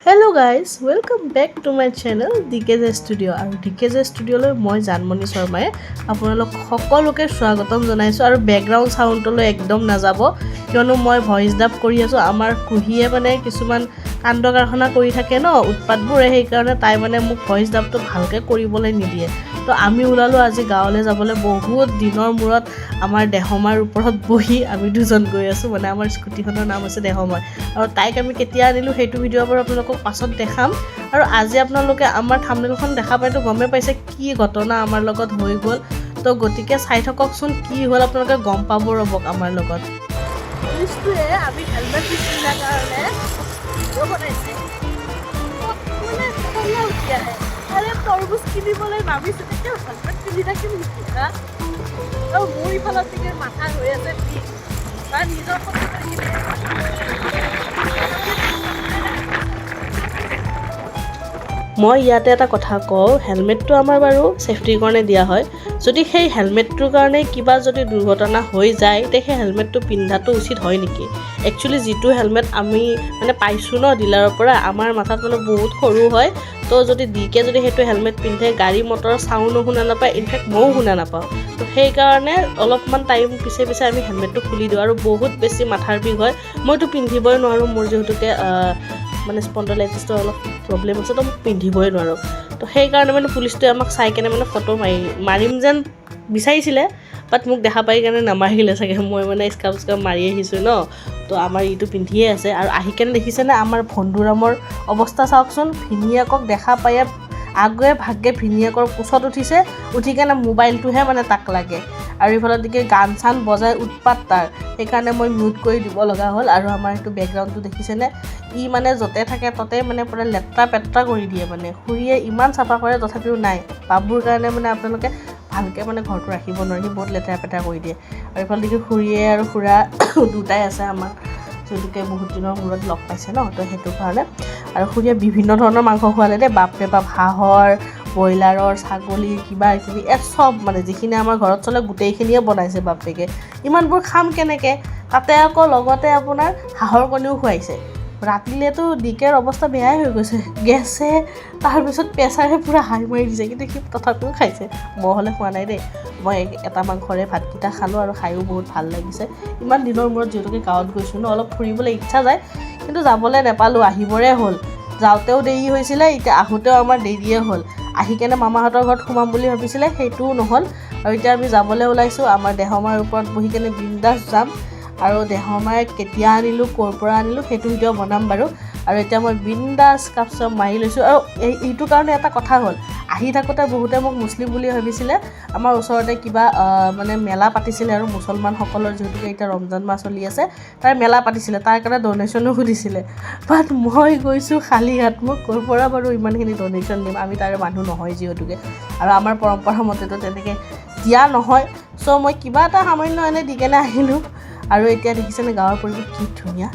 Hello guys, welcome back to my channel DKJ Studio আৰু DKJ Studio লৈ মই জানমণি শৰ্মায়ে আপোনালোক সকলোকে স্বাগতম জনাইছো আৰু ব্যাকগ্ৰাউণ্ড সাউণ্ডলৈ একদম নাযাব কিয়নো মই ভয়েস ডাব কৰি আছো আমাৰ কুহিয়ে মানে কিছুমান কাণ্ড কাৰখানা কৰি থাকে ন উৎপাতবোৰ সেই কাৰণে তাই মানে মোক ভয়েস ডাবটো ভালকে কৰিবলৈ নিদিয়ে তো আমি ওলালো আজি গাঁৱলৈ যাবলৈ বহুত দিনৰ মূৰত আমাৰ দেহমাৰ ওপৰত বহি আমি দুজন গৈ আছো মানে আমাৰ স্কুটিখনৰ নাম আছে দেহমাৰ আৰু তাইক আমি কেতিয়া আনিলো সেইটো ভিডিঅ' পৰা আপোনালোকক পাছত দেখাম আৰু আজি আপোনালোকে আমাৰ থাম্বনেলখন দেখা পাইতো গমে পাইছে কি ঘটনা আমাৰ লগত হৈ গ'ল তো গতিকে চাই থাককচোন কি হ'ল আপোনালোকে গম পাব ৰবক আমাৰ লগত পুলিচটোৱে আমি হেলমেট পিন্ধাৰ কাৰণে ভিডিঅ' বনাইছে মানে খঙে উঠি আহে আৰে তৰমুজ কিনিবলৈ ভাবিছোঁ তেতিয়া হেলমেট পিন্ধি থাকিম নেকি আৰু মোৰ ইফালত দিকে মাথা হৈ আছে বিষ বা নিজৰ মই ইয়াতে এটা কথা কওঁ হেলমেটটো আমাৰ বাৰু সেফটিৰ কাৰণে দিয়া হয় যদি সেই হেলমেটটোৰ কাৰণে কিবা যদি দুৰ্ঘটনা হৈ যায় তে সেই হেলমেটটো পিন্ধাটো উচিত হয় নেকি একচুয়ালি যেটো হেলমেট আমি মানে পাইছো ন ডিলাৰৰ পৰা আমাৰ মাথাত মানে বহুত সৰু হয় তো যদি দিকে যদি হেটো হেলমেট পিন্ধে গাড়ী মটৰ সাউন্ড শুনা নাপায় ইনফেক্ট মও শুনা নাপাওঁ তো সেই কাৰণে অলপমান টাইম পিছে পিছে আমি হেলমেটটো খুলি দিওঁ আৰু বহুত বেছি মাথাৰ বিষ হয় মইতো পিন্ধিবই নোৱাৰো মোৰ যেহেতুকে মানে স্পন্ডাইলাইটিছটো অলপ প্ৰবলেম আছে তো পিন্ধিবই নোৱাৰো তো সেই কাৰণে মানে পুলিচটোৱে আমাক চাই কেনে মানে ফটো মাৰিম যেন বিচাৰিছিলে বাট মোক দেখা পাই কেনে নামাৰিলে চাগে মই মানে স্কাপ মাৰি আহিছো ন তো আমাৰ ইটো পিন্ধিয়ে আছে আৰু আহি কেনে দেখিছে না আমাৰ ভন্দুৰামৰ অৱস্থা চাওকচোন ভিনিয়াকক দেখা পাই আগুৱে ভাগে ভিনিয়াকৰ কোচত উঠিছে উঠি কেনে মোবাইলটোহে মানে তাক লাগে আৰু ইফালে দিকে গান চান বজাই উৎপাত তাৰ সেইকাৰণে মই মিউট কৰি দিব লগা হ'ল আৰু আমাৰ এইটো বেকগ্ৰাউণ্ডটো দেখিছেনে ই মানে যতে থাকে ততে মানে পুৰা লেট্ৰা পেট্ৰা কৰি দিয়ে মানে খুৰীয়ে ইমান চাফা কৰে তথাপিও নাই বাবুৰ কাৰণে মানে আপোনালোকে ভালকে মানে ঘৰটো ৰাখিব নোৱাৰি বহুত লেট্ৰা পেট্ৰা কৰি দিয়ে আৰু ইফালে দিকে খুৰীয়ে আৰু খুৰা দুটাই আছে আমাৰ যেনেকৈ বহুত দিনৰ মূৰত লগ পাইছে ন তো সেইটো কাৰণে আৰু খুৰীয়ে বিভিন্ন ধৰণৰ মাংস খোৱালে দেই বাপৰে বাপ হাঁহৰ ব্ৰইলাৰৰ ছাগলীৰ কিবা কিবি চব মানে যিখিনি আমাৰ ঘৰত চলে গোটেইখিনিয়ে বনাইছে বাপেকে ইমানবোৰ খাম কেনেকৈ তাতে আকৌ লগতে আপোনাৰ হাঁহৰ কণীও খুৱাইছে ৰাতিলেতো ডিকেৰ অৱস্থা বেয়াই হৈ গৈছে গেছে তাৰপিছত প্ৰেছাৰে পূৰা হাই মাৰি দিছে কিন্তু সি তথাপিও খাইছে মই হ'লে খোৱা নাই দেই মই এটা মাংসৰে ভাতকেইটা খালোঁ আৰু খায়ো বহুত ভাল লাগিছে ইমান দিনৰ মূৰত যিহেতুকে গাঁৱত গৈছোঁ ন অলপ ফুৰিবলৈ ইচ্ছা যায় কিন্তু যাবলৈ নাপালোঁ আহিবৰে হ'ল যাওঁতেও দেৰি হৈছিলে এতিয়া আহোঁতেও আমাৰ দেৰিয়ে হ'ল আহি কেনে মামাহঁতৰ ঘৰত সোমাম বুলি ভাবিছিলে সেইটোও নহ'ল আৰু এতিয়া আমি যাবলৈ ওলাইছোঁ আমাৰ দেহমাৰ ওপৰত বহি কেনে বিন্দাছ যাম আৰু দেহমাৰ কেতিয়া আনিলোঁ ক'ৰ পৰা আনিলোঁ সেইটো ভিডিঅ' বনাম বাৰু আৰু এতিয়া মই বিন্দাছ কাপ চাপ মাৰি লৈছোঁ আৰু এইটো কাৰণে এটা কথা হ'ল আহি থাকোঁতে বহুতে মোক মুছলিম বুলি ভাবিছিলে আমাৰ ওচৰতে কিবা মানে মেলা পাতিছিলে আৰু মুছলমানসকলৰ যিহেতুকে এতিয়া ৰমজান মাহ চলি আছে তাৰ মেলা পাতিছিলে তাৰ কাৰণে ডনেশ্যনো সুধিছিলে বাট মই গৈছোঁ খালী হাত মোক ক'ৰ পৰা বাৰু ইমানখিনি ডনেশ্যন দিম আমি তাৰে মানুহ নহয় যিহেতুকে আৰু আমাৰ পৰম্পৰা মতেতো তেনেকৈ দিয়া নহয় চ' মই কিবা এটা সামান্য এনে দি কেনে আহিলোঁ আৰু এতিয়া দেখিছেনে গাঁৱৰ পৰিৱেশ কি ধুনীয়া